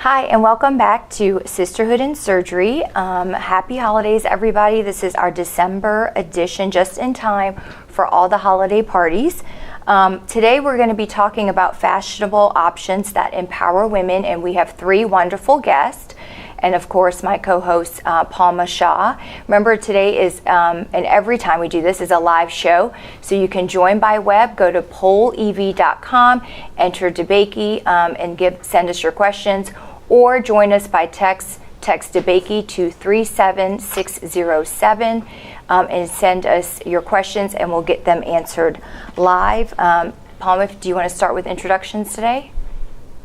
Hi, and welcome back to Sisterhood in Surgery. Happy holidays, everybody. This is our December edition, just in time for all the holiday parties. Today we're going to be talking about fashionable options that empower women, and we have three wonderful guests. And of course, my co-host, Palma Shaw. Remember, today is, and every time we do this, is a live show. So you can join by web, go to pollev.com, enter DeBakey, and send us your questions, or join us by text DeBakey to 37607, and send us your questions, and we'll get them answered live. Palma, do you want to start with introductions today?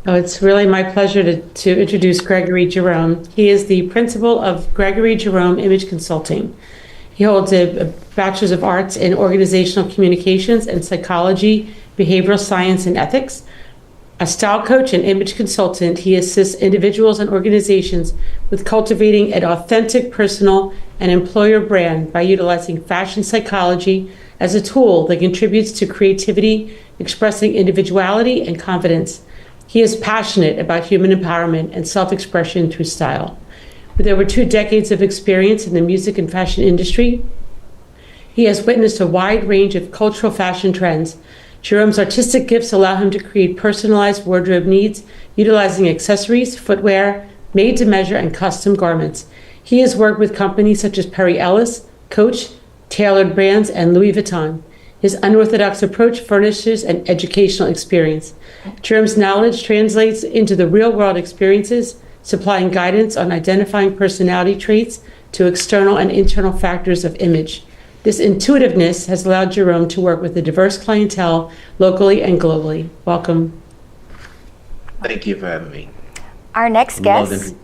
Oh, it's really my pleasure to introduce Gregory Jerome. He is the principal of Gregory Jerome Image Consulting. He holds a Bachelor's of Arts in Organizational Communications and Psychology, Behavioral Science, and Ethics. A style coach and image consultant, he assists individuals and organizations with cultivating an authentic personal and employer brand by utilizing fashion psychology as a tool that contributes to creativity, expressing individuality and confidence. He is passionate about human empowerment and self-expression through style. With over 2 decades of experience in the music and fashion industry, he has witnessed a wide range of cultural fashion trends. Jerome's artistic gifts allow him to create personalized wardrobe needs, utilizing accessories, footwear, made-to-measure, and custom garments. He has worked with companies such as Perry Ellis, Coach, Tailored Brands, and Louis Vuitton. His unorthodox approach furnishes an educational experience. Jerome's knowledge translates into the real-world experiences, supplying guidance on identifying personality traits to external and internal factors of image. This intuitiveness has allowed Jerome to work with a diverse clientele locally and globally. Welcome. Thank you for having me. Our next guest,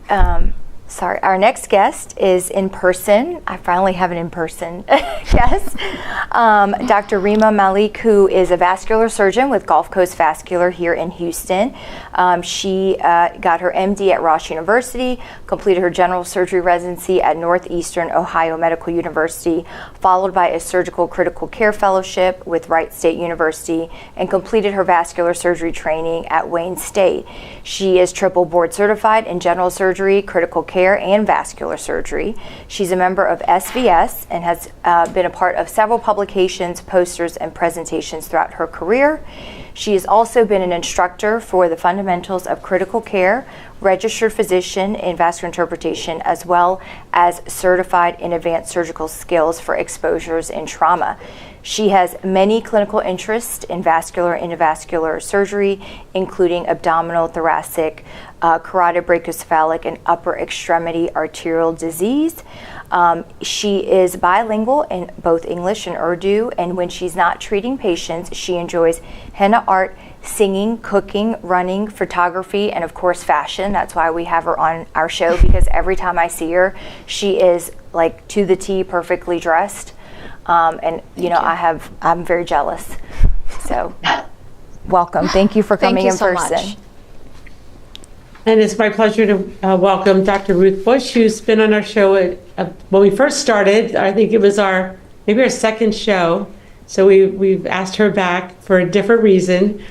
our next guest is in person. I finally have an in-person guest. Dr. Rema Malik, who is a vascular surgeon with Gulf Coast Vascular here in Houston. She got her MD at Ross University, completed her general surgery residency at Northeastern Ohio Medical University, followed by a surgical critical care fellowship with Wright State University, and completed her vascular surgery training at Wayne State. She is triple board certified in general surgery, critical care, and vascular surgery. She's a member of SVS and has been a part of several publications, posters, and presentations throughout her career. She has also been an instructor for the fundamentals of critical care, registered physician in vascular interpretation, as well as certified in advanced surgical skills for exposures in trauma. She has many clinical interests in vascular and endovascular surgery, including abdominal, thoracic, carotid brachiocephalic, and upper extremity arterial disease. She is bilingual in both English and Urdu, and when she's not treating patients, she enjoys henna art, singing, cooking, running, photography, and of course fashion. That's why we have her on our show, because every time I see her, she is like to the T, perfectly dressed. And I'm very jealous. So welcome. Thank you for coming in person. Much. And it's my pleasure to welcome Dr. Ruth Bush, who's been on our show when we first started. I think it was maybe our second show. So we've asked her back for a different reason,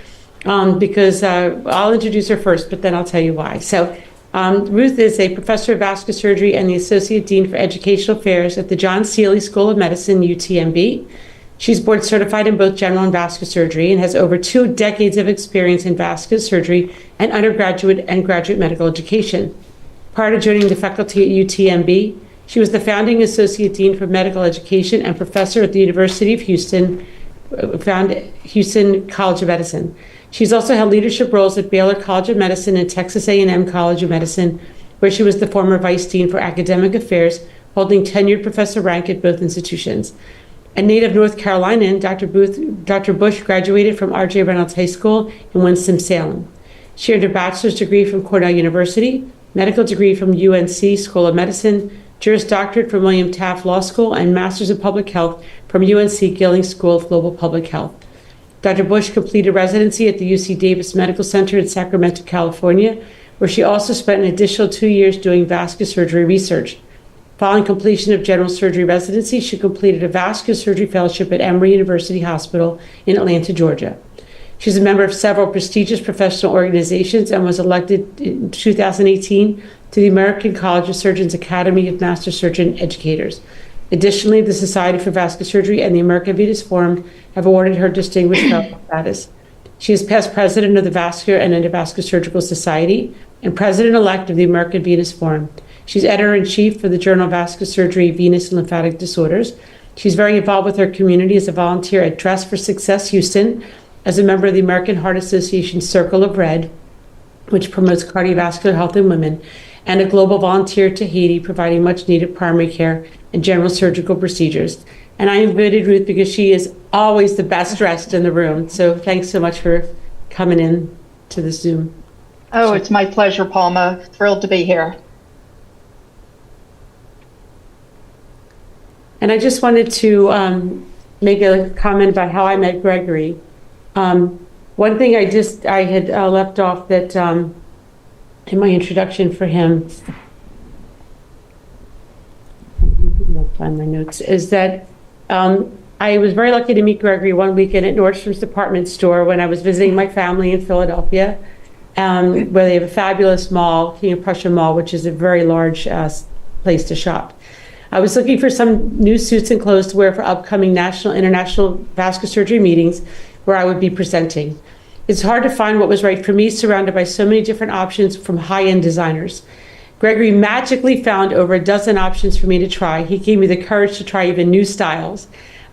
because I'll introduce her first, but then I'll tell you why. So Ruth is a professor of vascular surgery and the Associate Dean for Educational Affairs at the John Seeley School of Medicine, UTMB. She's board certified in both general and vascular surgery and has over 2 decades of experience in vascular surgery and undergraduate and graduate medical education. Prior to joining the faculty at UTMB, she was the founding Associate Dean for Medical Education and professor at the University of Houston, Houston College of Medicine. She's also held leadership roles at Baylor College of Medicine and Texas A&M College of Medicine, where she was the former Vice Dean for Academic Affairs, holding tenured professor rank at both institutions. A native North Carolinian, Dr. Bush graduated from R.J. Reynolds High School in Winston-Salem. She earned a bachelor's degree from Cornell University, medical degree from UNC School of Medicine, Juris Doctorate from William Taft Law School, and Master's of Public Health from UNC Gilling School of Global Public Health. Dr. Bush completed residency at the UC Davis Medical Center in Sacramento, California, where she also spent an additional 2 years doing vascular surgery research. Following completion of general surgery residency, she completed a vascular surgery fellowship at Emory University Hospital in Atlanta, Georgia. She's a member of several prestigious professional organizations and was elected in 2018 to the American College of Surgeons Academy of Master Surgeon Educators. Additionally, the Society for Vascular Surgery and the American Venous Forum have awarded her distinguished fellow status. She is past president of the Vascular and Endovascular Surgical Society and president-elect of the American Venous Forum. She's editor-in-chief for the Journal of Vascular Surgery, Venous and Lymphatic Disorders. She's very involved with her community as a volunteer at Dress for Success Houston, as a member of the American Heart Association's Circle of Red, which promotes cardiovascular health in women, and a global volunteer to Haiti, providing much-needed primary care and general surgical procedures. And I invited Ruth because she is always the best dressed in the room. So thanks so much for coming in to the Zoom. Oh, it's my pleasure, Palma. Thrilled to be here. And I just wanted to make a comment about how I met Gregory. One thing I had left off that in my introduction for him, I'll find my notes, is that I was very lucky to meet Gregory one weekend at Nordstrom's department store when I was visiting my family in Philadelphia, where they have a fabulous mall, King of Prussia Mall, which is a very large place to shop. I was looking for some new suits and clothes to wear for upcoming national, international vascular surgery meetings where I would be presenting. It's hard to find what was right for me, surrounded by so many different options from high-end designers. Gregory magically found over a dozen options for me to try. He gave me the courage to try even new styles.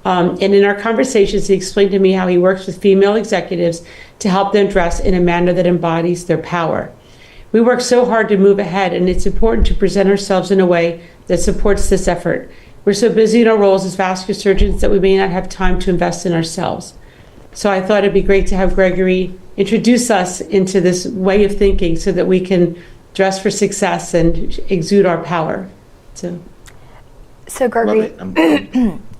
And in our conversations, he explained to me how he works with female executives to help them dress in a manner that embodies their power. We work so hard to move ahead, and it's important to present ourselves in a way that supports this effort. We're so busy in our roles as vascular surgeons that we may not have time to invest in ourselves. So I thought it'd be great to have Gregory introduce us into this way of thinking so that we can dress for success and exude our power. So Gregory,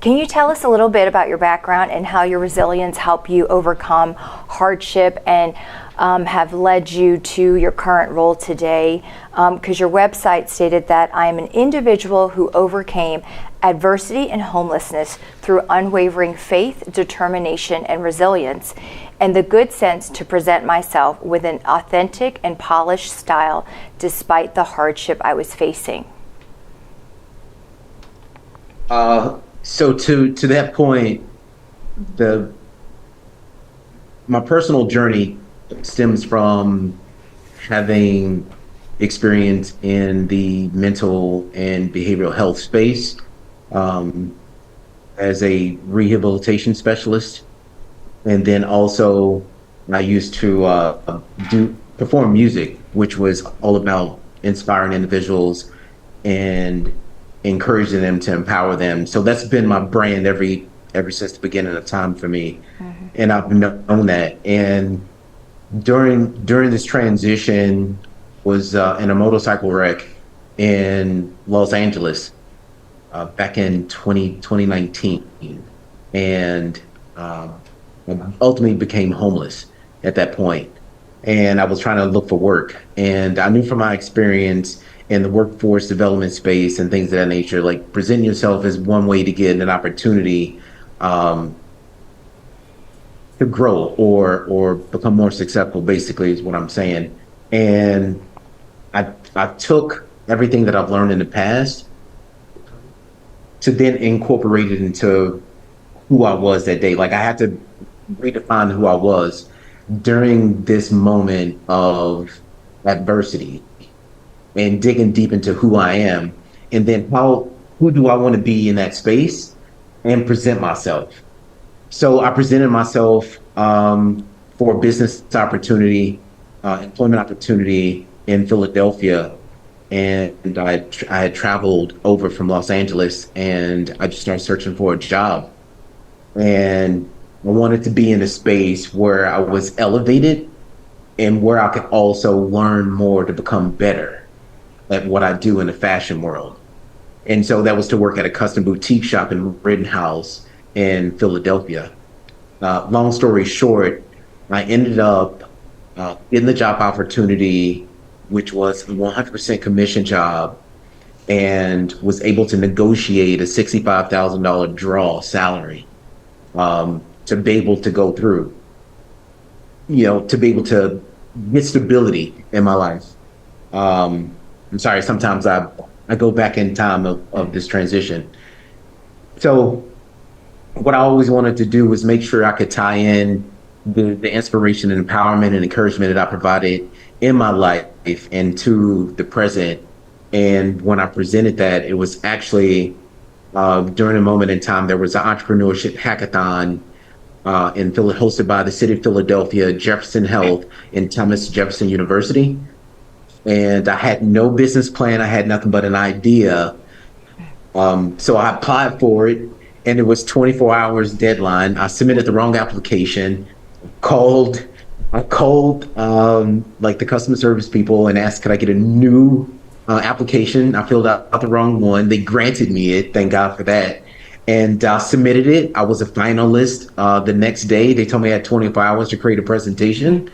can you tell us a little bit about your background and how your resilience helped you overcome hardship and have led you to your current role today? Because your website stated that I am an individual who overcame adversity and homelessness through unwavering faith, determination, and resilience, and the good sense to present myself with an authentic and polished style despite the hardship I was facing. So to that point, my personal journey stems from having experience in the mental and behavioral health space as a rehabilitation specialist. And then also I used to perform music, which was all about inspiring individuals and encouraging them to empower them. So that's been my brand ever since the beginning of time for me. Mm-hmm. And I've known that. And during this transition was in a motorcycle wreck in Los Angeles back in 2019. And I ultimately became homeless at that point. And I was trying to look for work. And I knew from my experience in the workforce development space and things of that nature, like presenting yourself as one way to get an opportunity to grow or become more successful, basically is what I'm saying. And I took everything that I've learned in the past to then incorporate it into who I was that day. Like I had to redefine who I was during this moment of adversity and digging deep into who I am, and then who do I want to be in that space and present myself. So I presented myself for a business opportunity, employment opportunity in Philadelphia, and I had traveled over from Los Angeles, and I just started searching for a job. And I wanted to be in a space where I was elevated and where I could also learn more to become better at what I do in the fashion world. And so that was to work at a custom boutique shop in Rittenhouse in Philadelphia. Long story short, I ended up getting the job opportunity, which was a 100% commission job, and was able to negotiate a $65,000 draw salary to be able to go through. to be able to get stability in my life. I'm sorry, sometimes I go back in time of this transition. So what I always wanted to do was make sure I could tie in the inspiration and empowerment and encouragement that I provided in my life into the present. And when I presented that, it was actually during a moment in time, there was an entrepreneurship hackathon hosted by the city of Philadelphia, Jefferson Health, and Thomas Jefferson University. And I had no business plan. I had nothing but an idea. So I applied for it, and it was 24 hours deadline. I submitted the wrong application, I called like the customer service people and asked, could I get a new application? I filled out the wrong one. They granted me it. Thank God for that. And I submitted it. I was a finalist. The next day, they told me I had 24 hours to create a presentation.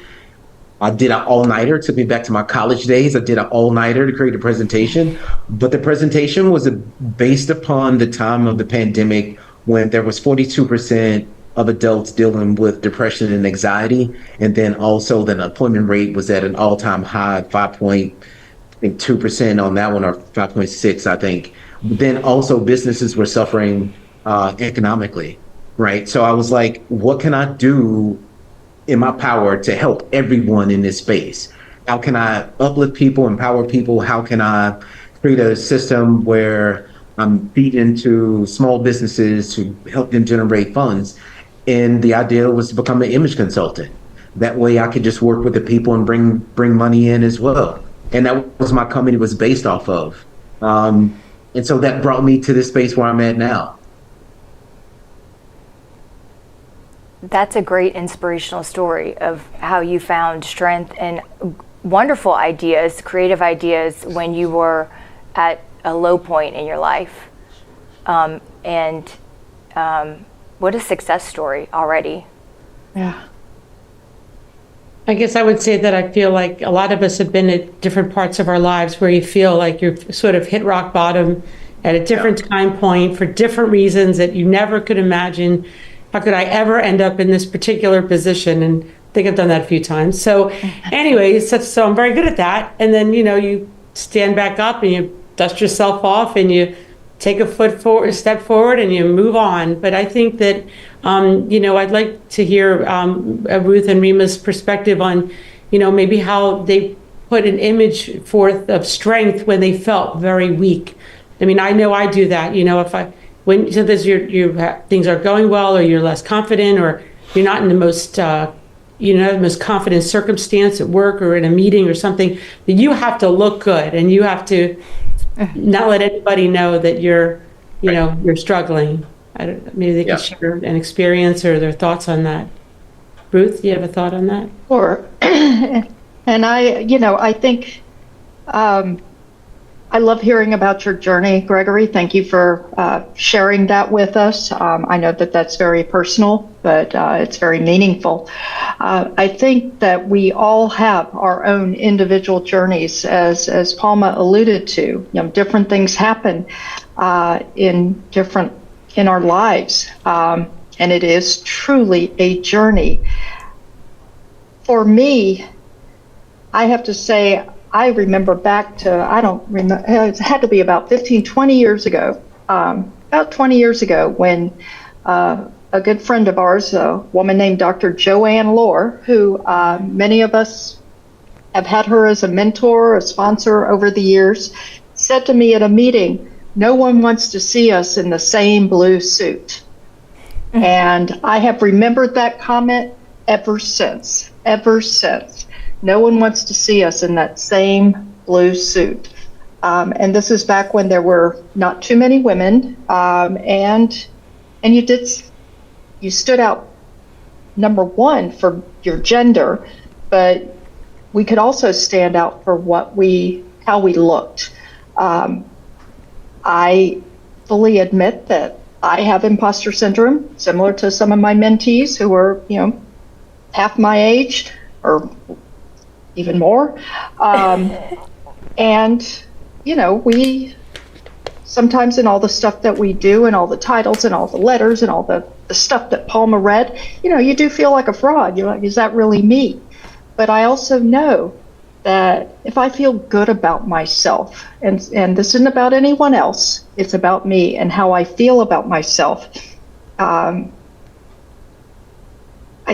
I did an all-nighter. It took me back to my college days. I did an all-nighter to create a presentation. But the presentation was based upon the time of the pandemic when there was 42% of adults dealing with depression and anxiety. And then also the unemployment rate was at an all-time high, 5.2% on that one, or 5.6, I think. But then also businesses were suffering economically, right? So I was like, what can I do in my power to help everyone in this space? How can I uplift people, empower people? How can I create a system where I'm feeding into small businesses to help them generate funds? And the idea was to become an image consultant. That way I could just work with the people and bring money in as well. And that was my company was based off of. And so that brought me to this space where I'm at now. That's a great inspirational story of how you found strength and wonderful ideas, creative ideas when you were at a low point in your life. What a success story already. Yeah. I guess I would say that I feel like a lot of us have been at different parts of our lives where you feel like you've sort of hit rock bottom at a different time point for different reasons that you never could imagine. How could I ever end up in this particular position? And I think I've done that a few times. So anyways, so I'm very good at that. And then, you stand back up and you dust yourself off and you take a step forward and you move on. But I think that, I'd like to hear Ruth and Rema's perspective on, maybe how they put an image forth of strength when they felt very weak. I mean, I know I do that, when sometimes things are going well, or you're less confident, or you're not in the most, the most confident circumstance at work or in a meeting or something, that you have to look good and you have to not let anybody know that you're struggling. Maybe they can share an experience or their thoughts on that. Ruth, do you have a thought on that? Sure. And I think I love hearing about your journey, Gregory. Thank you for sharing that with us. I know that that's very personal, but it's very meaningful. I think that we all have our own individual journeys, as Palma alluded to. Different things happen in our lives, and it is truly a journey. For me, I have to say, I remember back to, I don't remember, it had to be about 15, 20 years ago, when a good friend of ours, a woman named Dr. Joanne Lohr, who many of us have had her as a mentor, a sponsor over the years, said to me at a meeting, "No one wants to see us in the same blue suit." And I have remembered that comment ever since. No one wants to see us in that same blue suit. And this is back when there were not too many women. And you stood out, number one, for your gender, but we could also stand out for how we looked. I fully admit that I have imposter syndrome, similar to some of my mentees who are, half my age or even more. And, we sometimes in all the stuff that we do and all the titles and all the letters and all the stuff that Palma read, you do feel like a fraud. You're like, is that really me? But I also know that if I feel good about myself, and this isn't about anyone else, it's about me and how I feel about myself, I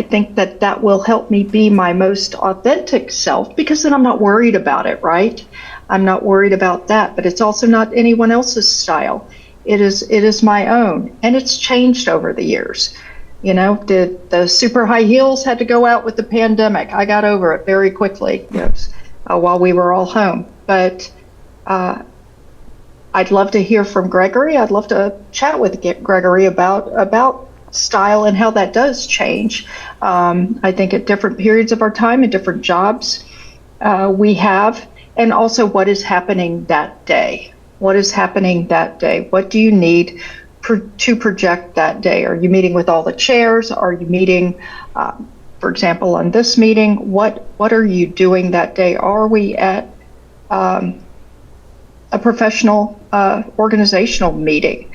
think that will help me be my most authentic self, because then I'm not worried about it, right? I'm not worried about that, but it's also not anyone else's style. It is my own, and it's changed over the years. The super high heels had to go out with the pandemic. I got over it very quickly, while we were all home. But I'd love to hear from Gregory. I'd love to chat with Gregory about style and how that does change. I think at different periods of our time and different jobs we have, and also what is happening that day. What is happening that day? What do you need to project that day? Are you meeting with all the chairs? Are you meeting, for example, on this meeting? What are you doing that day? Are we at a professional organizational meeting?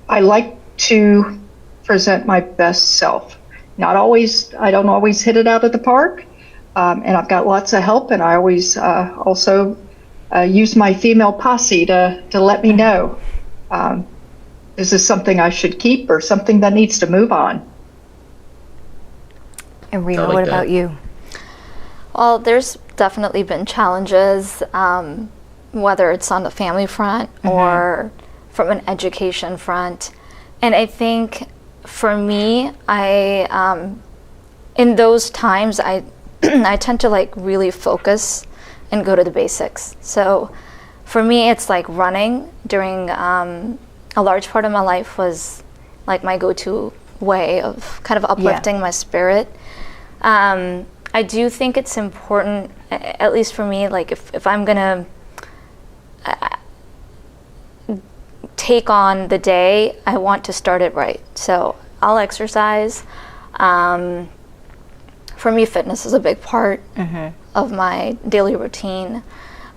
I like to present my best self. Not always, I don't always hit it out of the park, and I've got lots of help, and I always also use my female posse to let me know, is this something I should keep or something that needs to move on? And Rema, what about you? Well, there's definitely been challenges, whether it's on the family front or from an education front. And I think for me, in those times, I tend to really focus and go to the basics. So for me, it's like running during a large part of my life was like my go-to way of kind of uplifting my spirit. I do think it's important, at least for me, like if I'm gonna take on the day, I want to start it right. So I'll exercise. For me, fitness is a big part of my daily routine.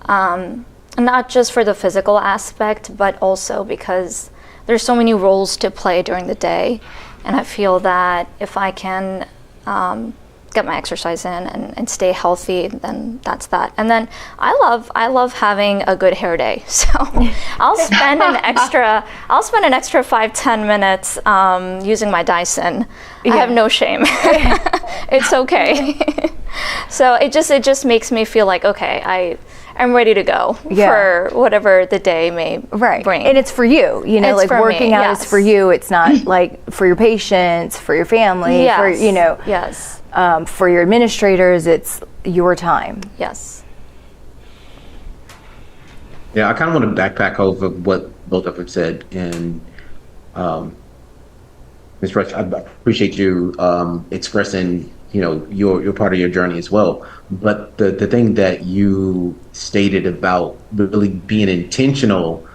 Not just for the physical aspect, but also because there's so many roles to play during the day. And I feel that if I can get my exercise in and stay healthy, then that's that. And then I love having a good hair day. So I'll spend an extra 5-10 minutes using my Dyson. I have no shame. It's okay. So it just makes me feel like, okay, I'm ready to go for whatever the day may bring. And it's for you, it's like working out is for you. It's not like for your patients, for your family, for, for your administrators, it's your time. Yes. Yeah, I kind of want to backpack over what both of them said. And Ms. Rush, I appreciate you expressing, your part of your journey as well. But the thing that you stated about really being intentional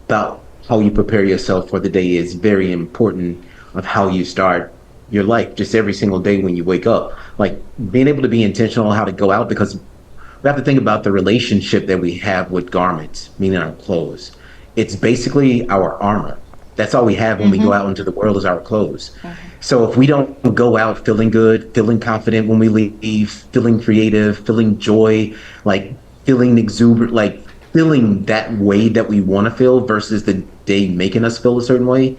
about how you prepare yourself for the day is very important of how you start your life, just every single day when you wake up. Like being able to be intentional on how to go out, because we have to think about the relationship that we have with garments, meaning our clothes. It's basically our armor. That's all we have when we go out into the world is our clothes. So if we don't go out feeling good, feeling confident when we leave, feeling creative, feeling joy, like feeling exuberant, like feeling that way that we want to feel versus the day making us feel a certain way,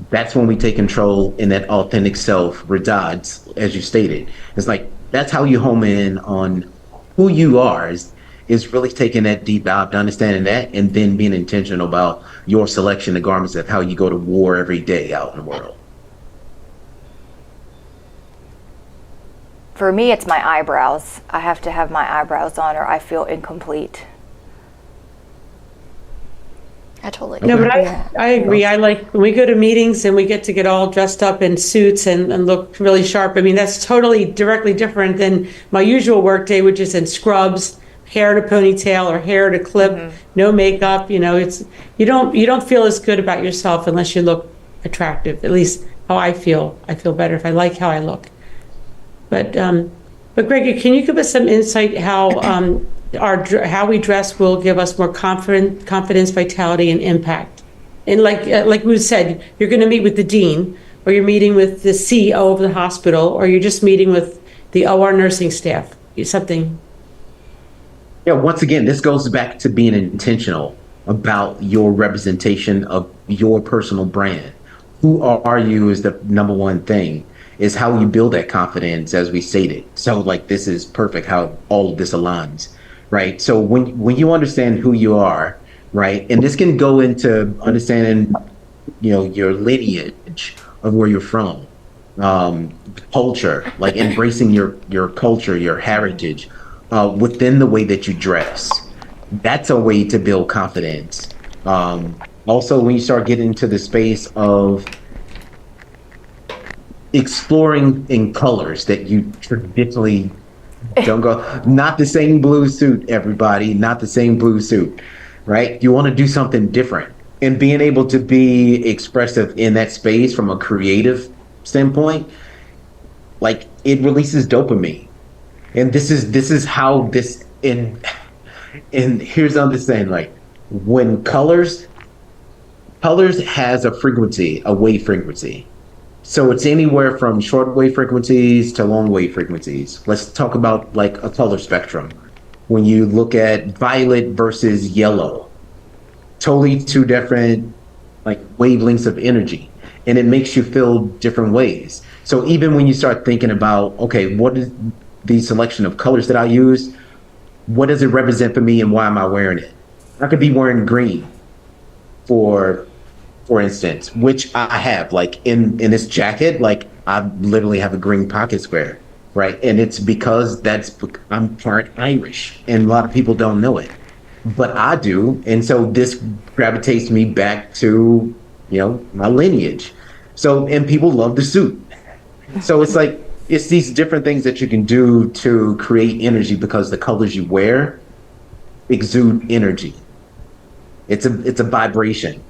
that's when we take control and that authentic self resides, as you stated. It's like, that's how you home in on who you are, is really taking that deep dive to understanding that, and then being intentional about your selection of garments of how you go to war every day out in the world. For me, it's my eyebrows. I have to have my eyebrows on or I feel incomplete. I totally agree. No, but I agree. I like when we go to meetings and we get all dressed up in suits and look really sharp. I mean, that's totally directly different than my usual work day, which is in scrubs, hair to ponytail or hair to clip, no makeup. It's you don't feel as good about yourself unless you look attractive. At least how I feel. I feel better if I like how I look. But Gregory, can you give us some insight how how we dress will give us more confidence, vitality, and impact. And like Ruth said, you're going to meet with the dean, or you're meeting with the CEO of the hospital, or you're just meeting with the OR nursing staff. Something. Yeah, once again, this goes back to being intentional about your representation of your personal brand. Who are you is the number one thing, is how you build that confidence, as we stated. So like, this is perfect how all of this aligns, right? So when you understand who you are, right, and this can go into understanding, your lineage of where you're from, culture, like embracing your culture, your heritage, within the way that you dress. That's a way to build confidence. Also, when you start getting into the space of exploring in colors that you traditionally don't go, not the same blue suit, everybody, not the same blue suit, right? You want to do something different, and being able to be expressive in that space from a creative standpoint, like, it releases dopamine. And this is how this, and here's the understanding, like, when colors has a frequency, a wave frequency. So it's anywhere from short wave frequencies to long wave frequencies. Let's talk about like a color spectrum. When you look at violet versus yellow, totally two different like wavelengths of energy, and it makes you feel different ways. So even when you start thinking about, okay, what is the selection of colors that I use? What does it represent for me, and why am I wearing it? I could be wearing green, for instance, which I have, like in this jacket, like I literally have a green pocket square, right? And it's because I'm part Irish, and a lot of people don't know it, but I do. And so this gravitates me back to, my lineage. So, and people love the suit. So it's like, it's these different things that you can do to create energy, because the colors you wear exude energy. It's a vibration.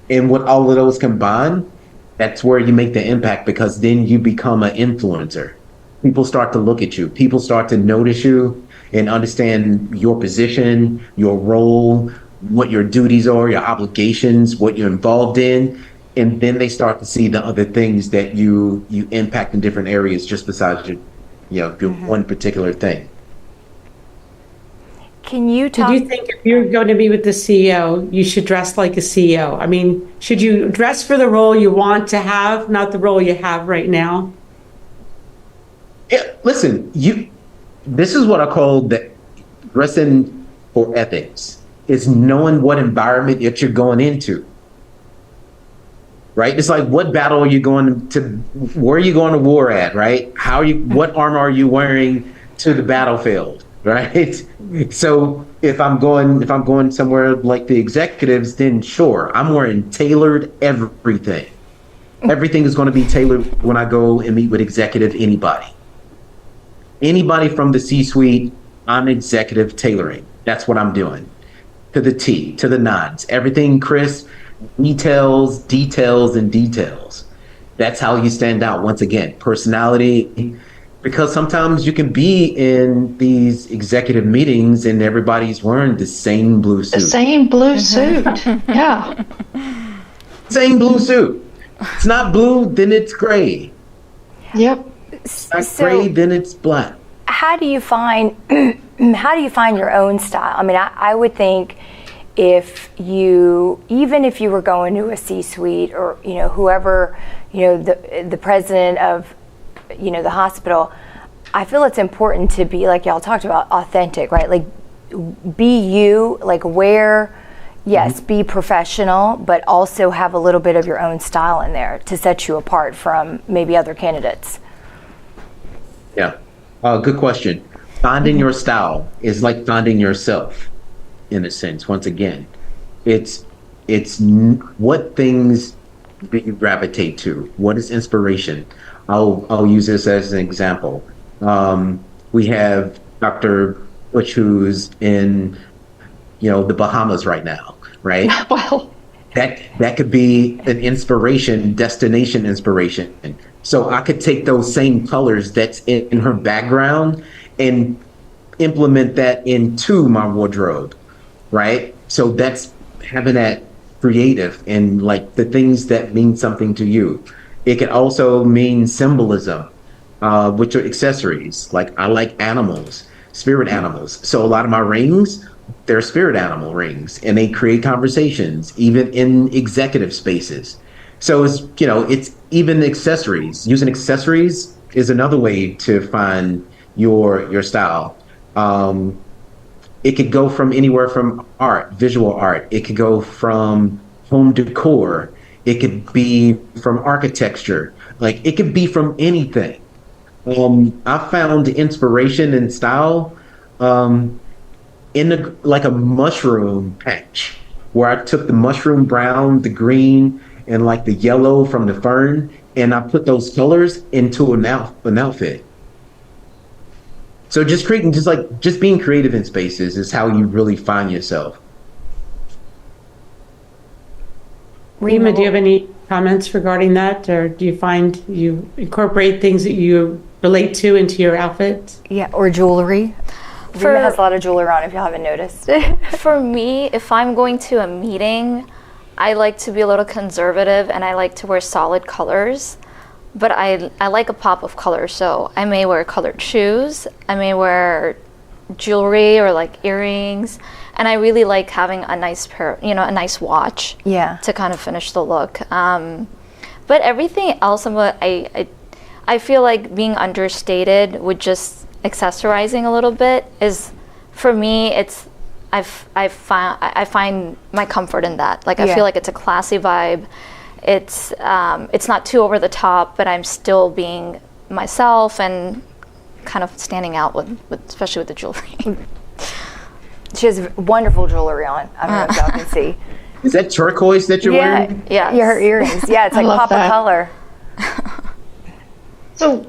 And with all of those combined, that's where you make the impact, because then you become an influencer. People start to look at you. People start to notice you and understand your position, your role, what your duties are, your obligations, what you're involved in. And then they start to see the other things that you impact in different areas, just besides your one particular thing. Can you talk? Do you think if you're going to be with the CEO, you should dress like a CEO? I mean, should you dress for the role you want to have, not the role you have right now? Yeah, listen, this is what I call the dressing for ethics. It's knowing what environment that you're going into. Right? It's like, what battle are you going to, where are you going to war at, right? What armor are you wearing to the battlefield, right? So if I'm going somewhere like the executives, then sure, I'm wearing tailored everything. Everything is going to be tailored when I go and meet with executive anybody. Anybody from the C-suite, I'm executive tailoring. That's what I'm doing. To the T, to the nods. Everything, Chris, details, and details. That's how you stand out. Once again, personality, because sometimes you can be in these executive meetings and everybody's wearing the same blue suit. The same blue suit. Yeah. Same blue suit. It's not blue, then it's gray. Yep. It's not gray, then it's black. How do you find your own style? I mean, I would think, even if you were going to a C-suite, or whoever, the president of the hospital, I feel it's important to be, like y'all talked about, authentic, right? Like, be you, like, be professional, but also have a little bit of your own style in there to set you apart from maybe other candidates. Yeah, good question. Finding your style is like finding yourself. In a sense, once again, it's what things do you gravitate to? What is inspiration? I'll use this as an example. We have Dr. Butch, who's in the Bahamas right now, right? Well, that could be an inspiration, destination inspiration. So I could take those same colors that's in her background and implement that into my wardrobe, right? So that's having that creative and like the things that mean something to you. It can also mean symbolism, which are accessories. Like I like animals, spirit animals. So a lot of my rings, they're spirit animal rings, and they create conversations, even in executive spaces. So it's, you know, it's even accessories. Using accessories is another way to find your style. It could go from anywhere from art, visual art. It could go from home decor. It could be from architecture. Like it could be from anything. I found inspiration and style in like a mushroom patch, where I took the mushroom brown, the green, and like the yellow from the fern, and I put those colors into an outfit. So just creating, just being creative in spaces is how you really find yourself. Rema, do you have any comments regarding that, or do you find you incorporate things that you relate to into your outfit? Yeah, or jewelry. Rema has a lot of jewelry on, if you haven't noticed. For me, if I'm going to a meeting, I like to be a little conservative and I like to wear solid colors. But I like a pop of color, so I may wear colored shoes, I may wear jewelry or like earrings, and I really like having a nice pair, a nice watch, to kind of finish the look. But everything else, I feel like being understated with just accessorizing a little bit is, for me, it's I find my comfort in that. Like I feel like it's a classy vibe. It's not too over the top, but I'm still being myself and kind of standing out with especially with the jewelry. She has wonderful jewelry on. I don't know if y'all can see. Is that turquoise that you're wearing? Yeah, her earrings. Yeah, it's like pop of color. So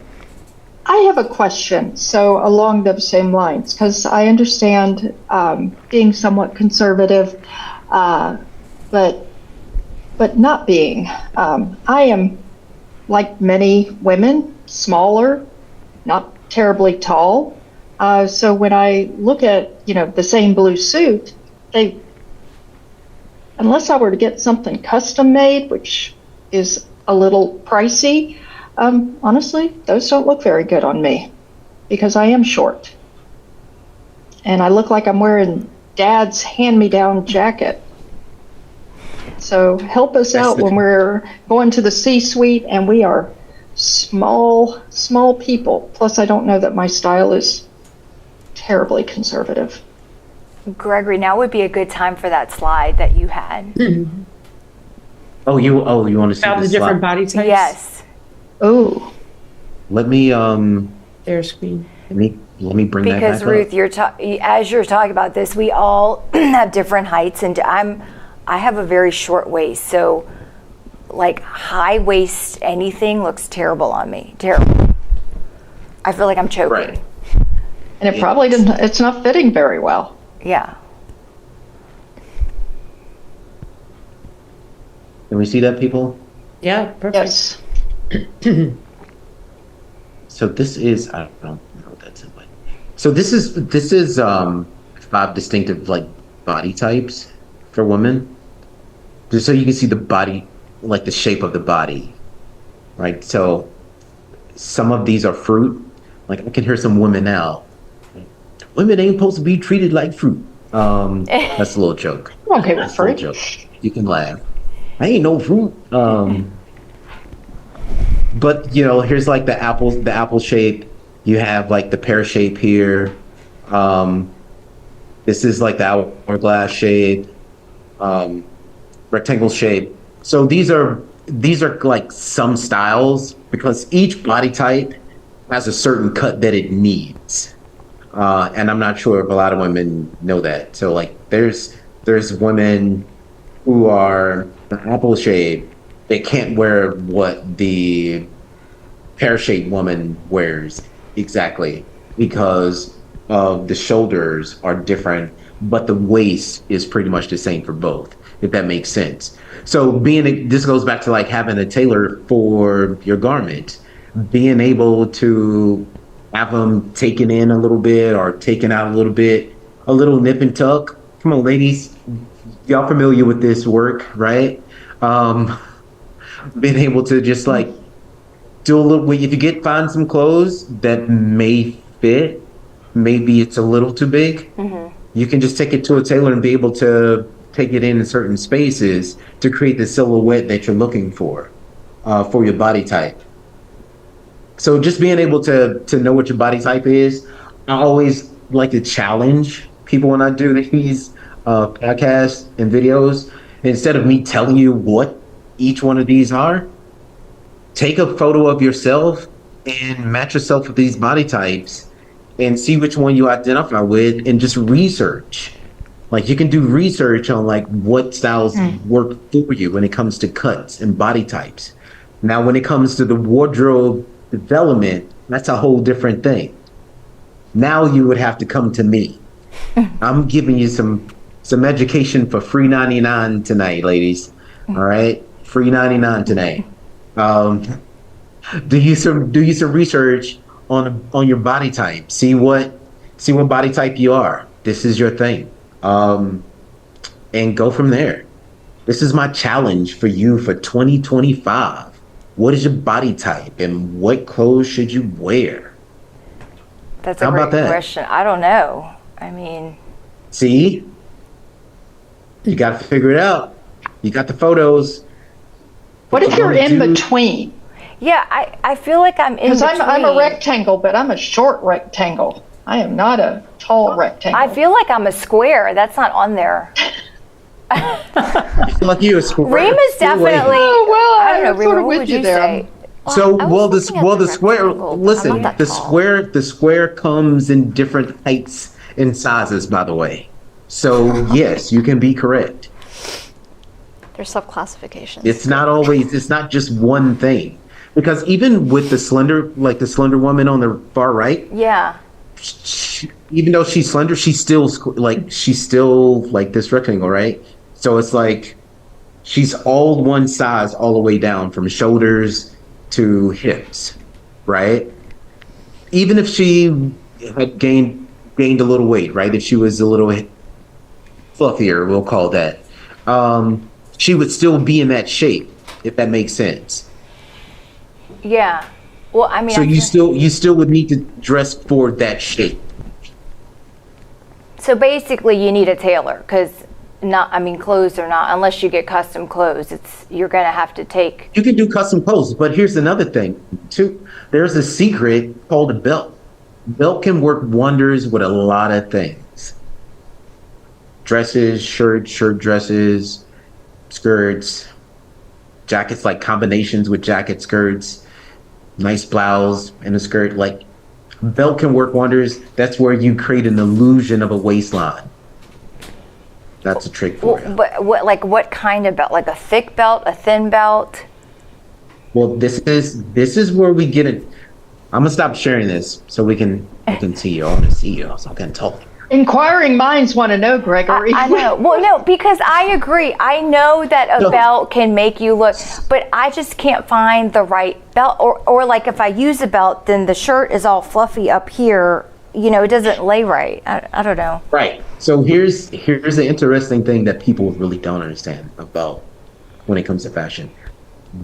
I have a question. So along those same lines, because I understand being somewhat conservative, but not being. I am, like many women, smaller, not terribly tall. So when I look at, the same blue suit, unless I were to get something custom made, which is a little pricey, honestly, those don't look very good on me because I am short. And I look like I'm wearing Dad's hand-me-down jacket. So help us out when we're going to the C-suite and we are small people. Plus, I don't know that my style is terribly conservative. Gregory, now would be a good time for that slide that you had. Oh, you want to see About the different body types? Yes. Oh. Let me Share screen. let me bring that back Because Ruth, up. as you're talking about this, we all have different heights, and I have a very short waist, so like high waist anything looks terrible on me. Terrible. I feel like I'm choking. Right. And it probably doesn't, it's not fitting very well. Yeah. Can we see that, people? Yeah, perfect. Yes. So this is, I don't know what that's in, but so this is 5 distinctive like body types for women. Just so you can see the body, like the shape of the body, right? So some of these are fruit. Like I can hear some women now. Women ain't supposed to be treated like fruit. That's a little joke. Okay, That's a fruit. little joke. You can laugh. I ain't no fruit. But here's like the apple shape. You have like the pear shape here. This is like the hourglass shape, rectangle shape. So these are like some styles because each body type has a certain cut that it needs. And I'm not sure if a lot of women know that. So like there's women who are the apple shape. They can't wear what the pear-shaped woman wears exactly because the shoulders are different, but the waist is pretty much the same for both, if that makes sense. So this goes back to like having a tailor for your garment, being able to have them taken in a little bit or taken out a little bit, a little nip and tuck. Come on, ladies, y'all familiar with this work, right? Being able to just like do a little, if you find some clothes that may fit, maybe it's a little too big, you can just take it to a tailor and be able to take it in certain spaces to create the silhouette that you're looking for your body type. So just being able to know what your body type is, I always like to challenge people when I do these podcasts and videos. Instead of me telling you what each one of these are, take a photo of yourself and match yourself with these body types and see which one you identify with, and just research. Like, you can do research on like what styles work for you when it comes to cuts and body types. Now, when it comes to the wardrobe development, that's a whole different thing. Now you would have to come to me. I'm giving you some education for free 99 tonight, ladies. All right, free 99 tonight. Do you some research on your body type. See what body type you are. This is your thing. And go from there. This is my challenge for you for 2025. What is your body type and what clothes should you wear? That's a great question. I don't know. I mean, see, you got to figure it out. You got the photos. What if you're in between? Yeah, I feel like I'm in between. Because I'm a rectangle, but I'm a short rectangle. I am not a tall rectangle. I feel like I'm a square. That's not on there. I feel like you're a square. Rema's definitely. Oh, well, I don't know, sort Rema, of what with would you you there. say? So, I well, was looking at the square. rectangle, but I'm Listen, not that the tall. square comes in different heights and sizes, by the way. So yes, you can be correct. There's sub-classifications. It's not just one thing, because even with the slender woman on the far right, Yeah. even though she's slender, she's still like this rectangle, right? So it's like she's all one size all the way down from shoulders to hips, right? Even if she had gained a little weight, right? If she was a little fluffier, we'll call that, she would still be in that shape, if that makes sense. Yeah. Well, I mean, So you still would need to dress for that shape. So basically, you need a tailor because clothes are not, unless you get custom clothes. You're gonna have to take. You can do custom clothes, but here's another thing too. There's a secret called a belt. Belt can work wonders with a lot of things. Dresses, shirt dresses, skirts, jackets, like combinations with jacket skirts, nice blouse and a skirt. Like, belt can work wonders. That's where you create an illusion of a waistline. That's a trick for you. But what kind of belt? Like a thick belt, a thin belt? Well, this is where we get it. I'm gonna stop sharing this so we can see you. I want to see you, so I can talk. Inquiring minds want to know, Gregory. I know. Well, no, because I agree. I know that a belt can make you look, but I just can't find the right belt. Or like if I use a belt, then the shirt is all fluffy up here. You know, it doesn't lay right. I don't know. Right. So here's the interesting thing that people really don't understand about when it comes to fashion.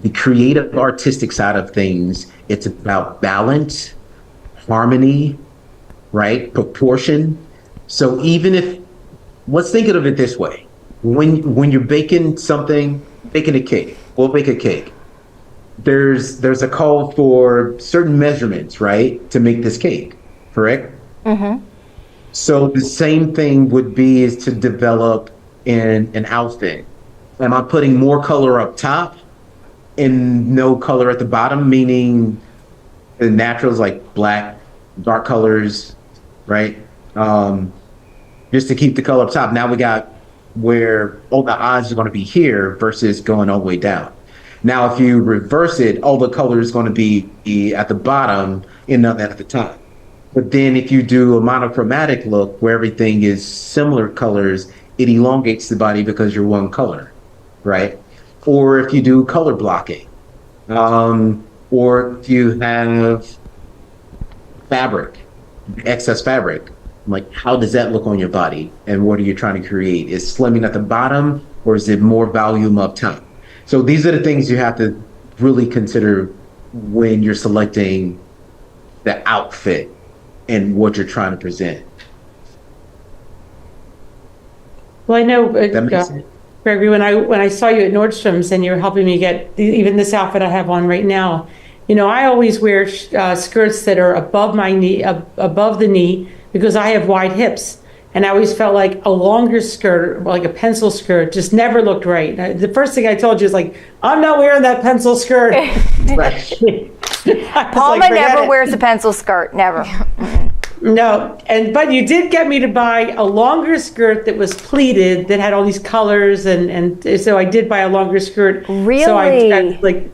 The creative, artistic side of things, it's about balance, harmony, right? Proportion. So even if, let's think of it this way. When you're baking a cake, we'll bake a cake. There's a call for certain measurements, right? To make this cake, correct? Mm-hmm. So the same thing would be is to develop an outfit. Am I putting more color up top and no color at the bottom, meaning the naturals like black, dark colors, right? Just to keep the color up top. Now we got where all the eyes are going to be here versus going all the way down. Now, if you reverse it, all the color is going to be at the bottom and none at the top. But then if you do a monochromatic look where everything is similar colors, it elongates the body because you're one color, right? Or if you do color blocking, or if you have fabric, excess fabric. I'm like, how does that look on your body? And what are you trying to create? Is slimming at the bottom, or is it more volume up top? So these are the things you have to really consider when you're selecting the outfit and what you're trying to present. Well, I know, That makes sense. Gregory, when I saw you at Nordstrom's and you were helping me get even this outfit I have on right now, you know, I always wear skirts that are above my knee, above the knee, because I have wide hips. And I always felt like a longer skirt, like a pencil skirt, just never looked right. The first thing I told you is like, I'm not wearing that pencil skirt. Palma never wears a pencil skirt, never. No, but you did get me to buy a longer skirt that was pleated, that had all these colors, and so I did buy a longer skirt. Really? So I like,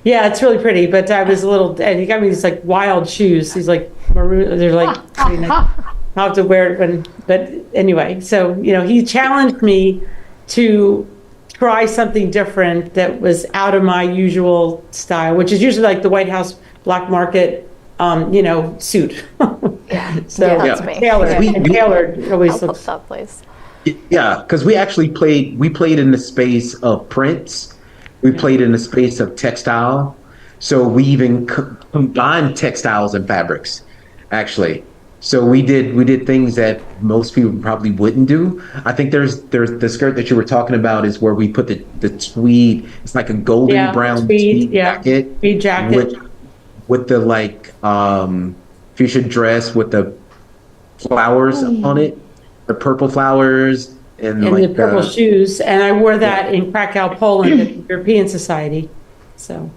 yeah, it's really pretty. But I was a little, and he got me these like wild shoes. These like maroon, they're like, pretty nice. I'll have to wear it but anyway. So you know, he challenged me to try something different that was out of my usual style, which is usually like the White House black market. You know, suit. So that's me. Tailored always I'll looks. post that, please. Yeah, because we actually played in the space of prints. We played in the space of textile. So we even combined textiles and fabrics, actually. So we did things that most people probably wouldn't do. I think there's the skirt that you were talking about is where we put the tweed. It's like a golden brown tweed jacket. Tweed jacket. With the like fuchsia dress with the flowers on it, the purple flowers, and like the purple shoes. And I wore that in Krakow, Poland, at the European Society. So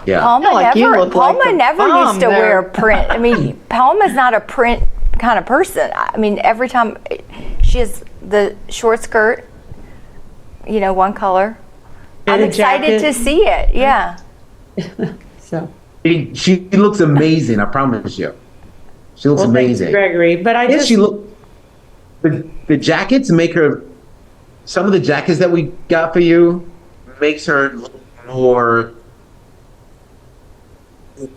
yeah, Palma like you never, look like Palma a never bomb used to there. wear print. I mean, Palma's not a print kind of person. I mean, every time she has the short skirt, you know, one color. I'm And a excited jacket. to see it. Yeah. So she looks amazing. I promise you, she looks well, thanks, amazing. Gregory. But I Yeah, just she look. The jackets make her. Some of the jackets that we got for you makes her look more.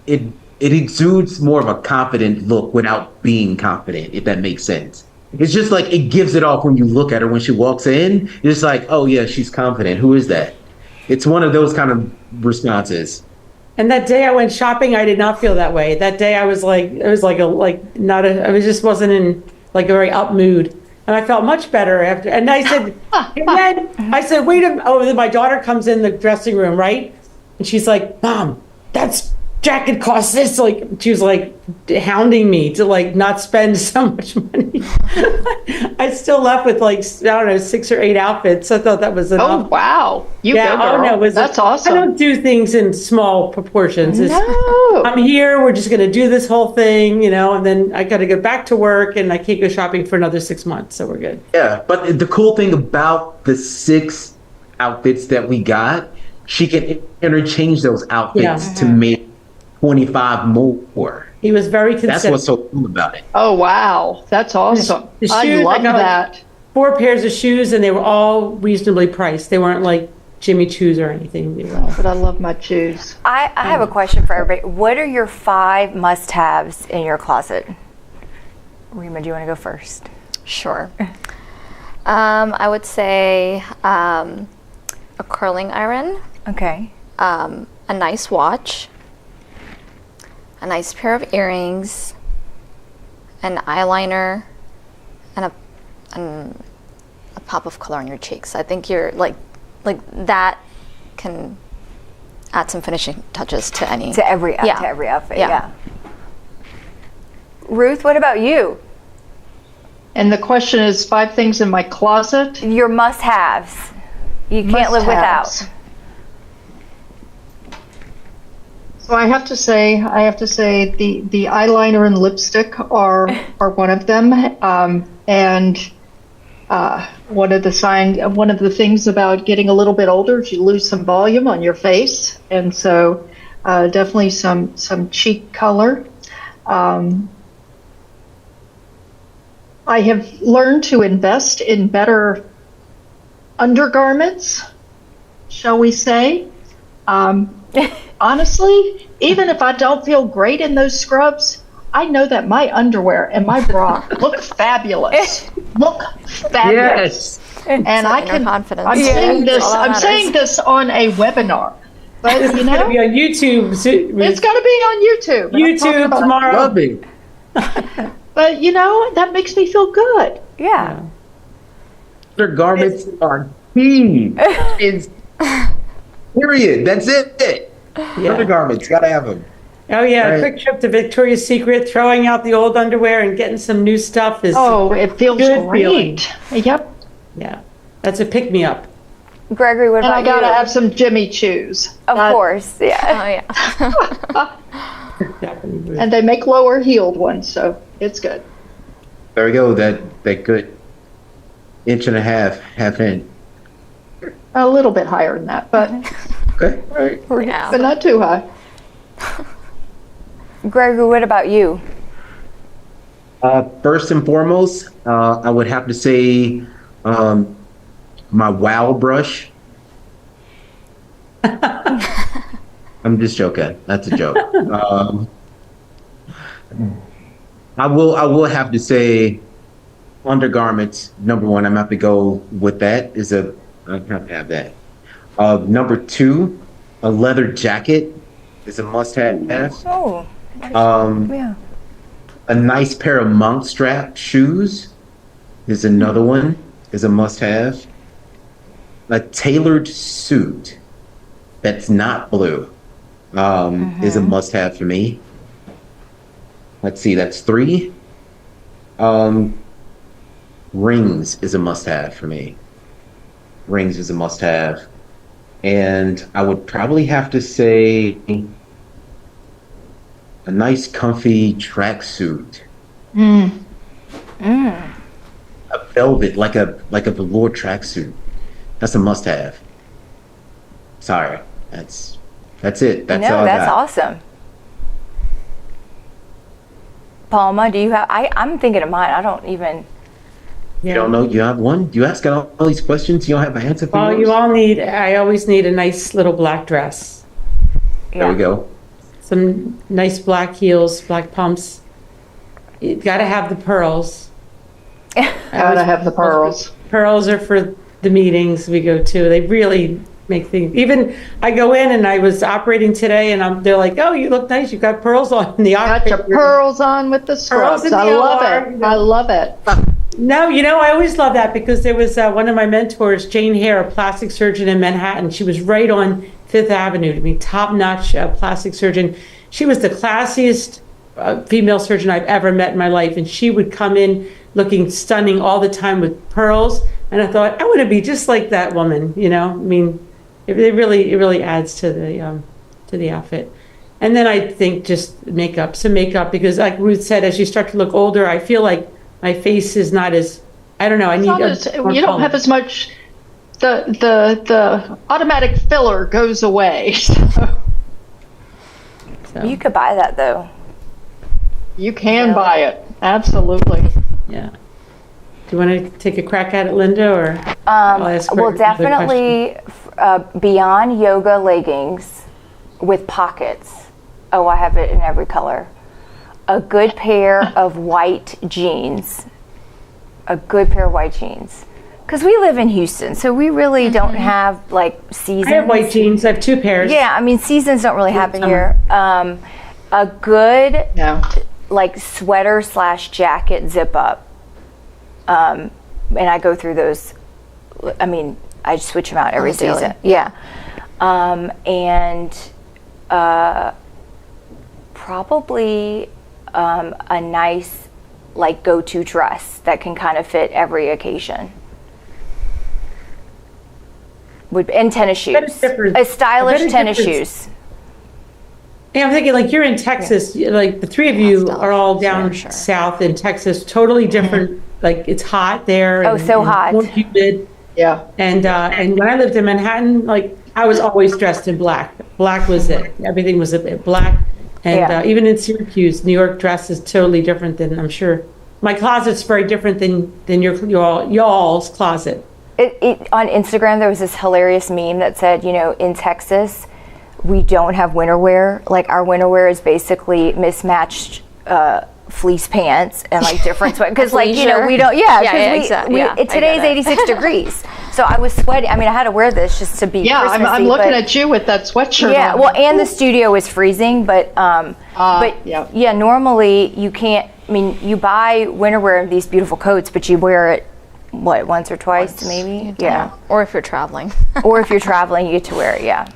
It exudes more of a confident look without being confident, if that makes sense. It's just like it gives it off when you look at her when she walks in. It's like, oh yeah, she's confident. Who is that? It's one of those kind of responses. And that day I went shopping, I did not feel that way. That day I was like, it was like I was just wasn't in like a very up mood. And I felt much better after. And I said, and then I said, wait a minute. Oh, then my daughter comes in the dressing room, right? And she's like, Mom, that's jacket costs this. Like, she was like hounding me to like not spend so much money. I still left with like, I don't know, 6 or 8 outfits. I thought that was enough. Oh, wow. You Yeah, go, girl. no, That's I awesome. don't do things in small proportions. No. I'm here, we're just going to do this whole thing, you know, and then I got to go back to work and I can't go shopping for another 6 months. So we're good. Yeah, but the cool thing about the 6 outfits that we got, she can interchange those outfits to make 25 more. He was very That's considerate. what's so cool about it. Oh, wow. That's awesome. The I shoes, love got like that. 4 pairs of shoes and they were all reasonably priced. They weren't like Jimmy Choos or anything. They were all- But I love my shoes. I have a question for everybody. What are your 5 must-haves in your closet? Rema, do you want to go first? Sure. I would say a curling iron, Okay. a nice watch, a nice pair of earrings, an eyeliner, and a pop of color on your cheeks. I think you're like that can add some finishing touches to any To every Yeah. to every outfit. Yeah. Yeah. Ruth, what about you? And the question is 5 things in my closet. Your must-haves. You can't live Must-haves. without. So I have to say the eyeliner and lipstick are one of them, and one of the things about getting a little bit older is you lose some volume on your face, and so definitely some cheek color. I have learned to invest in better undergarments, shall we say. Honestly, even if I don't feel great in those scrubs, I know that my underwear and my bra look fabulous. Look fabulous. And I Inner can. confidence. I'm Yeah, saying that's this. all that I'm matters. saying this on a webinar, but It's you going to know, be on YouTube. it's going to be on YouTube. And I'm talking YouTube about- tomorrow. Love it. But you know, that makes me feel good. Yeah. Undergarments are key. It's period. That's it. Yeah. Undergarments, gotta have them. Oh yeah, Right. a quick trip to Victoria's Secret, throwing out the old underwear and getting some new stuff is Oh, it feels Good feeling. great. Yep. yeah, that's a pick me up. Gregory, what And about I gotta you? have some Jimmy Choos. Of course, yeah. Oh yeah. Definitely. And they make lower heeled ones, so it's good. There we go. That good inch and a half in. A little bit higher than that, but Okay. All right. Yeah. but not too high. Gregory, what about you? First and foremost, I would have to say my wow brush. I'm just joking. That's a joke. I will have to say undergarments. Number one, I'm gonna have to go with that. I have to have that. Number two, a leather jacket is a must-have. Oh, Um, yeah. a nice pair of monk strap shoes is another one, is a must-have. A tailored suit that's not blue is a must-have for me. Let's see, that's three. Rings is a must-have for me. Rings is a must-have. And I would probably have to say a nice comfy tracksuit. A velvet, like a velour tracksuit. That's a must-have. Sorry, that's it. That's all I That's got. awesome. Palma, do you have? I'm thinking of mine. I don't even. You don't know? You have one? You ask all these questions. You don't have an answer for Well, yours? I always need a nice little black dress, There we go. some nice black heels, black pumps. You gotta have the pearls. Gotta have the pearls. Pearls are for the meetings we go to. They really make things. Even I go in and I was operating today, and they're like, "Oh, you look nice. You got pearls on in the Got your operating room." pearls on with the Pearls scrubs. in the I love OR, it. I love it. No, I always love that because there was one of my mentors, Jane Hare, a plastic surgeon in Manhattan. She was right on Fifth Avenue. I mean, top-notch plastic surgeon. She was the classiest female surgeon I've ever met in my life, and she would come in looking stunning all the time with pearls. And I thought, I want to be just like that woman. I mean, it really adds to the outfit. And then I think just some makeup, because like Ruth said, as you start to look older, I feel like my face is not as, I don't know, I need You don't have as much, the automatic filler goes away. so, You could buy that though. You can Yeah. buy it. Absolutely. yeah. Do you want to take a crack at it, Linda, or I'll ask Well, Greg another definitely beyond yoga leggings with pockets. Oh, I have it in every color. A good pair of white jeans. A good pair of white jeans. Because we live in Houston, so we really don't have like seasons. I have white jeans. I have two pairs. Yeah, I mean seasons don't really happen here. A good Yeah. like sweater / jacket zip up. And I go through those. I mean, I switch them out every On the daily. season. Yeah. And probably a nice like go-to dress that can kind of fit every occasion. And tennis shoes. bet it's different. A stylish I bet it's tennis different. shoes. Yeah, I'm thinking like you're in Texas, like the three of you Style. are all down Yeah, sure. south in Texas, totally different. Like it's hot there. Oh, so hot. More humid. Yeah. And when I lived in Manhattan, like I was always dressed in black. Black was it. Everything was a bit black. And Yeah. even in Syracuse, New York dress is totally different than, I'm sure. My closet's very different than y'all's closet. On Instagram, there was this hilarious meme that said, in Texas, we don't have winter wear. Like our winter wear is basically mismatched fleece pants and like different sweat because like Leisure. we don't exactly. today's 86 degrees, so I was sweating. I mean, I had to wear this just to be Yeah, I'm Christmassy, looking at you with that sweatshirt yeah, on. well, and the studio is freezing, but yeah. normally you can't. I mean, you buy winter wear these beautiful coats, but you wear it once or twice maybe. Yeah, Or if you're traveling. or if you're traveling, you get to wear it. Yeah,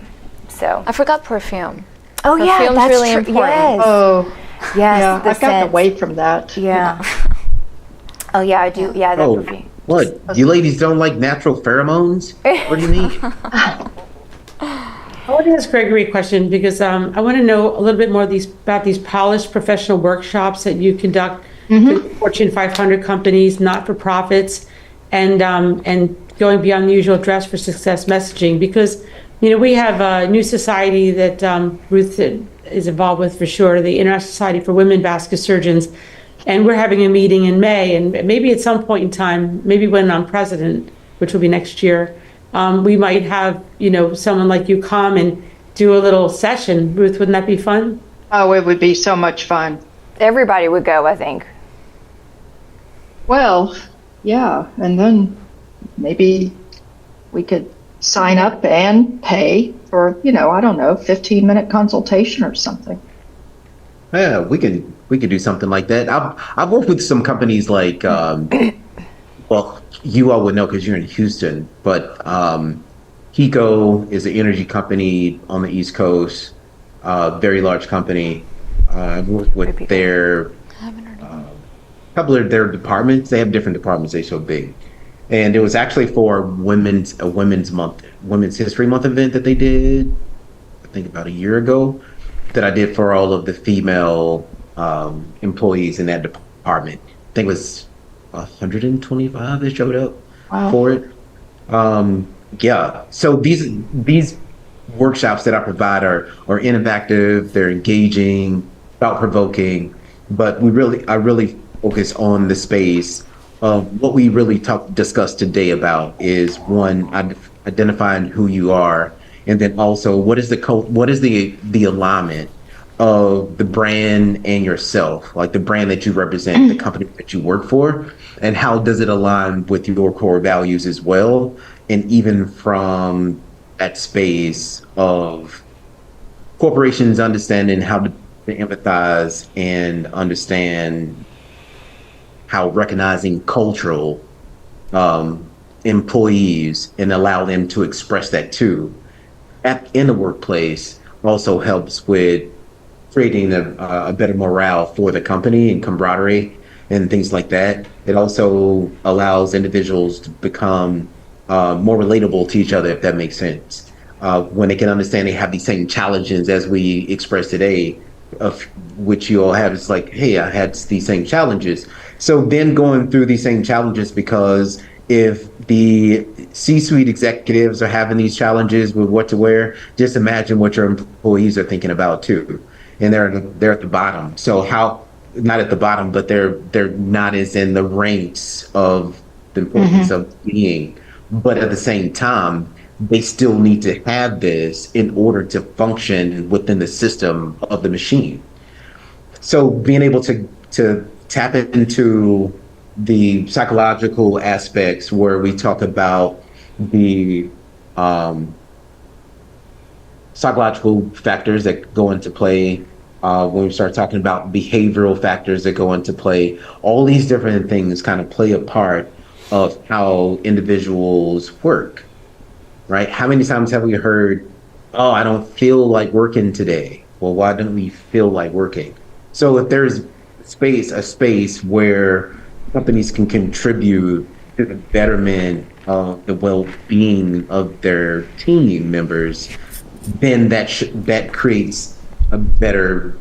so. I forgot perfume. Oh yeah, Perfume's that's really true. important. Yes. Oh, Yes, yeah, the I've gotten scent. away from that. Yeah. Oh yeah, I do. Yeah, that would be. What? You ladies don't like natural pheromones? What do you mean? I want to ask Gregory a question because I want to know a little bit more about these polished professional workshops that you conduct with Fortune 500 companies, not-for-profits, and going beyond the usual dress for success messaging. Because we have a new society that Ruth is involved with for sure, the International Society for Women Vascular Surgeons, and we're having a meeting in May, and maybe at some point in time, maybe when I'm president, which will be next year, we might have someone like you come and do a little session. Ruth, wouldn't that be fun? Oh, it would be so much fun. Everybody would go, I think. Well, yeah, and then maybe we could sign up and pay for, I don't know, 15-minute consultation or something. Yeah, we can do something like that. I've worked with some companies like, well, you all would know because you're in Houston, but Hiko is an energy company on the East Coast, very large company. I've worked with their couple of their departments. They have different departments. They're so big, and it was actually for a Women's History Month event that they did, I think about a year ago, that I did for all of the female employees in that department. I think it was 125 that showed up for it. Yeah, so these workshops that I provide are innovative, they're engaging, thought-provoking, but I really focus on the space of what we really discussed today about is one, identifying who you are, and then also what is the alignment of the brand and yourself, like the brand that you represent, the company that you work for, and how does it align with your core values as well, and even from that space of corporations understanding how to empathize and understand how recognizing cultural employees and allow them to express that too in the workplace also helps with creating a better morale for the company and camaraderie and things like that. It also allows individuals to become more relatable to each other, if that makes sense. When they can understand they have these same challenges as we expressed today, of which you all have. It's like, hey, I had these same challenges. So then going through these same challenges, because if the C-suite executives are having these challenges with what to wear, just imagine what your employees are thinking about too. And they're at the bottom. So not at the bottom, but they're not as in the ranks of the importance of being. But at the same time, they still need to have this in order to function within the system of the machine. So being able to tap into the psychological aspects where we talk about the psychological factors that go into play, when we start talking about behavioral factors that go into play, all these different things kind of play a part of how individuals work, right? How many times have we heard, oh, I don't feel like working today? Well, why don't we feel like working? So if there's a space where companies can contribute to the betterment of the well-being of their team members, then that creates a better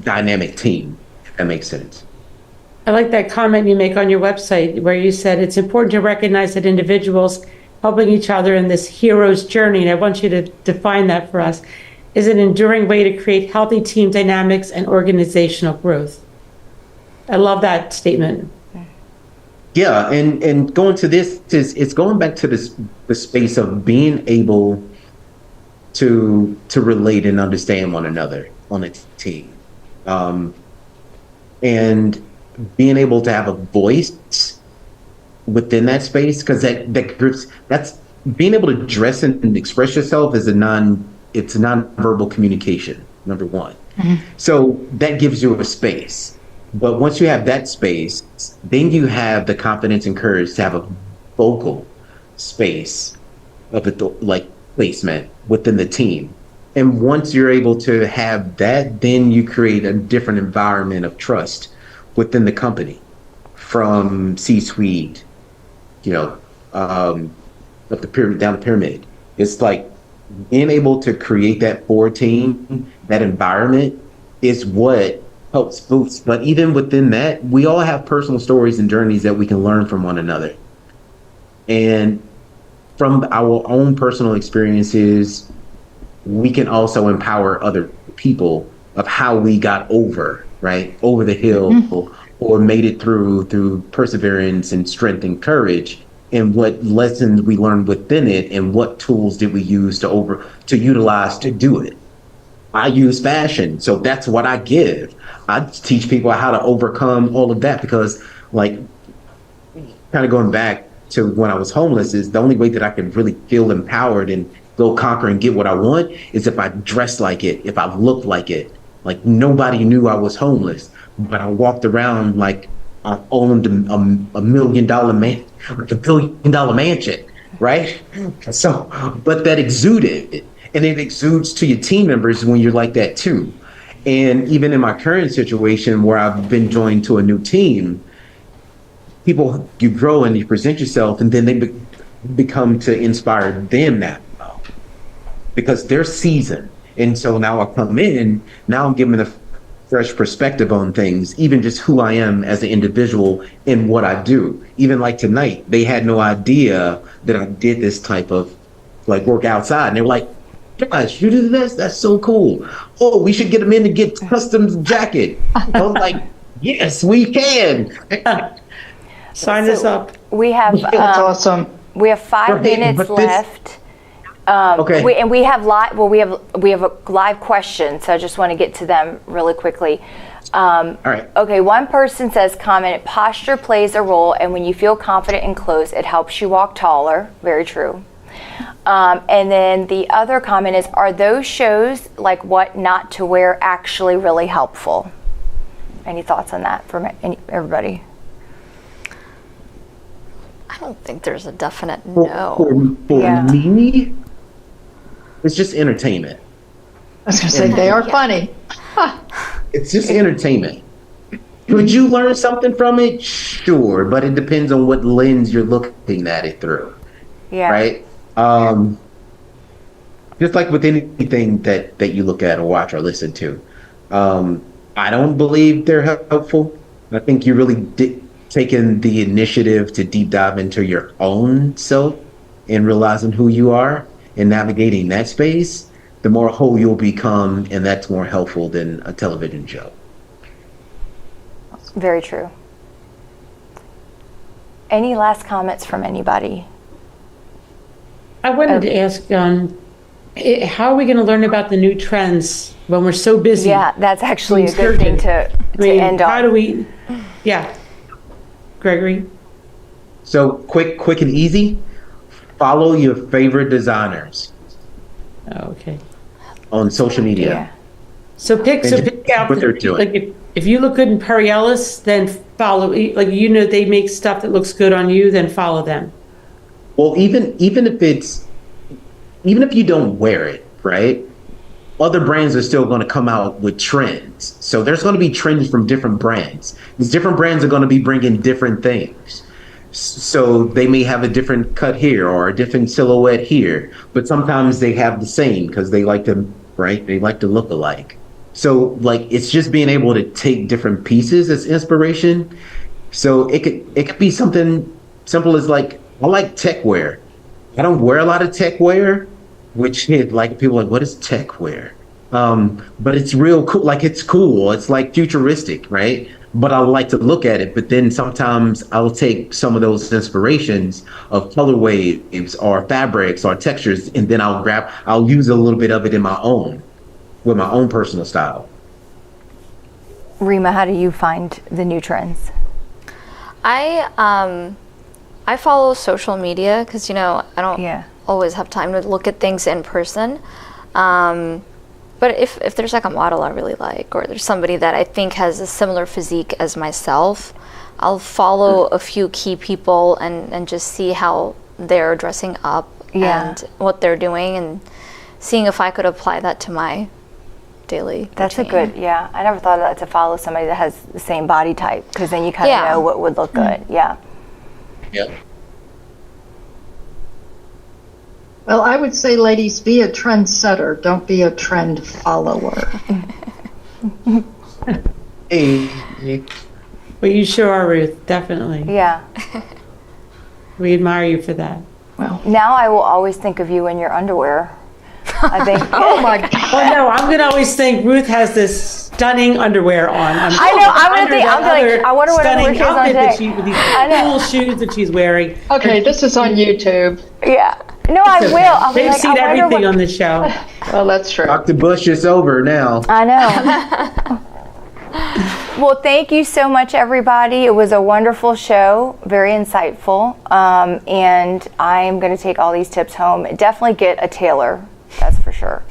dynamic team, if that makes sense. I like that comment you make on your website where you said it's important to recognize that individuals helping each other in this hero's journey, and I want you to define that for us, is an enduring way to create healthy team dynamics and organizational growth. I love that statement. Yeah, and going to this, it's going back to the space of being able to relate and understand one another on a team. and being able to have a voice within that space, because that groups, that's being able to dress and express yourself is it's nonverbal communication, number one. So that gives you a space. But once you have that space, then you have the confidence and courage to have a vocal space of placement within the team. And once you're able to have that, then you create a different environment of trust within the company, from C-suite, up the pyramid, down the pyramid. It's like being able to create that for a team, that environment is what helps boost. But even within that, we all have personal stories and journeys that we can learn from one another. And from our own personal experiences, we can also empower other people of how we got over the hill, or made it through perseverance and strength and courage, and what lessons we learned within it, and what tools did we use to utilize to do it. I use fashion, so that's what I give. I teach people how to overcome all of that, because kind of going back to when I was homeless, is the only way that I can really feel empowered and go conquer and get what I want is if I dress like it, if I look like it. Like, nobody knew I was homeless, but I walked around like I owned a $1 million man, like $1 billion mansion, right? So, but that exuded, and it exudes to your team members when you're like that too. And even in my current situation where I've been joined to a new team, people, you grow and you present yourself, and then they become to inspire them now, because they're seasoned. And so now I come in, now I'm giving a fresh perspective on things, even just who I am as an individual and what I do. Even like tonight, they had no idea that I did this type of work outside. And they were like, gosh, you do this? That's so cool. Oh, we should get them in to get custom jacket. I was like, yes, we can. Sign us up. We have That's awesome. we have 5 minutes left. Okay. We have a live question, so I just want to get to them really quickly. All right. Okay, one person says, posture plays a role, and when you feel confident in clothes, it helps you walk taller. Very true. And then the other comment is, are those shows like what not to wear actually really helpful? Any thoughts on that from everybody? I don't think there's a definite no. For me, it's just entertainment. I was going to say, they are funny. It's just entertainment. Could you learn something from it? Sure, but it depends on what lens you're looking at it through. Yeah. Right? Just like with anything that you look at or watch or listen to. I don't believe they're helpful. I think you really taking the initiative to deep dive into your own self and realizing who you are and navigating that space, the more whole you'll become, and that's more helpful than a television show. Very true. Any last comments from anybody? I wanted to ask, how are we going to learn about the new trends when we're so busy? Yeah, that's actually a good thing to end on. How do we, Gregory? So quick and easy, follow your favorite designers. Oh, okay. On social media. Yeah. So pick out what they're doing. If you look good in Perry Ellis, then follow. They make stuff that looks good on you, then follow them. Well, even if you don't wear it, right? Other brands are still going to come out with trends. So there's going to be trends from different brands. These different brands are going to be bringing different things. So they may have a different cut here or a different silhouette here, but sometimes they have the same because they like to, right? They like to look alike. So it's just being able to take different pieces as inspiration. So it could be something simple as I like tech wear. I don't wear a lot of tech wear, which people are like, what is tech wear? But it's real cool. It's cool. It's futuristic, right? But I like to look at it. But then sometimes I'll take some of those inspirations of colorways or fabrics or textures, and then I'll use a little bit of it with my own personal style. Rema, how do you find the new trends? I follow social media because I don't always have time to look at things in person. But if there's like a model I really like, or there's somebody that I think has a similar physique as myself, I'll follow a few key people and just see how they're dressing up and what they're doing, and seeing if I could apply that to my daily That's routine. a good, I never thought of that, to follow somebody that has the same body type, because then you kind of know what would look good. Yeah. Well, I would say, ladies, be a trendsetter. Don't be a trend follower. Hey. Well, you sure are, Ruth. Definitely. Yeah. We admire you for that. Well, Now I will always think of you in your underwear. I think. oh my God. Well, no, I'm gonna always think Ruth has this stunning underwear on. I know. I'm gonna think. I'm like, I wonder what underwear she has on today. With these I know. cool shoes that she's wearing. Okay, this is on YouTube. Yeah. No, I will. I'll be They've like, seen I wonder everything what. on the show. Well, that's true. Dr. Bush is over now. I know. Well, thank you so much, everybody. It was a wonderful show, very insightful, and I'm going to take all these tips home. Definitely get a tailor, that's for sure.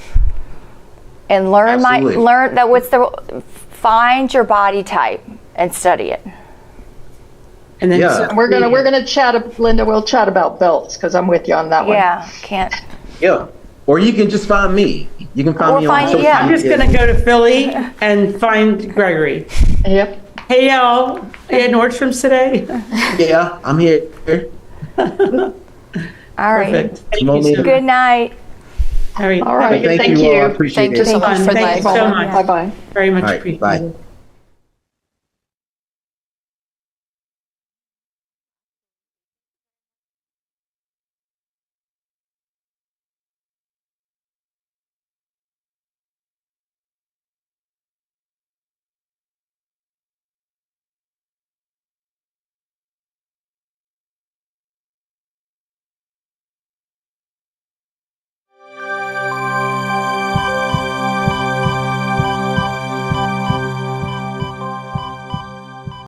And find your body type and study it. And then Yeah. We're gonna chat, Linda. We'll chat about belts because I'm with you on that one. Yeah, can't. Yeah. Or you can just find me. You can find Or me find- on social yeah. I'm just media. gonna go to Philly and find Gregory. Yep. Hey y'all, at Nordstrom's today. Yeah, I'm here. All right. Perfect. Thank you so Moment. much. Good night. All right. All right. Thank Thank you all. I you. appreciate Thank it. you so much for Thank you that. so much. Bye bye. Very much All right, bye. appreciated.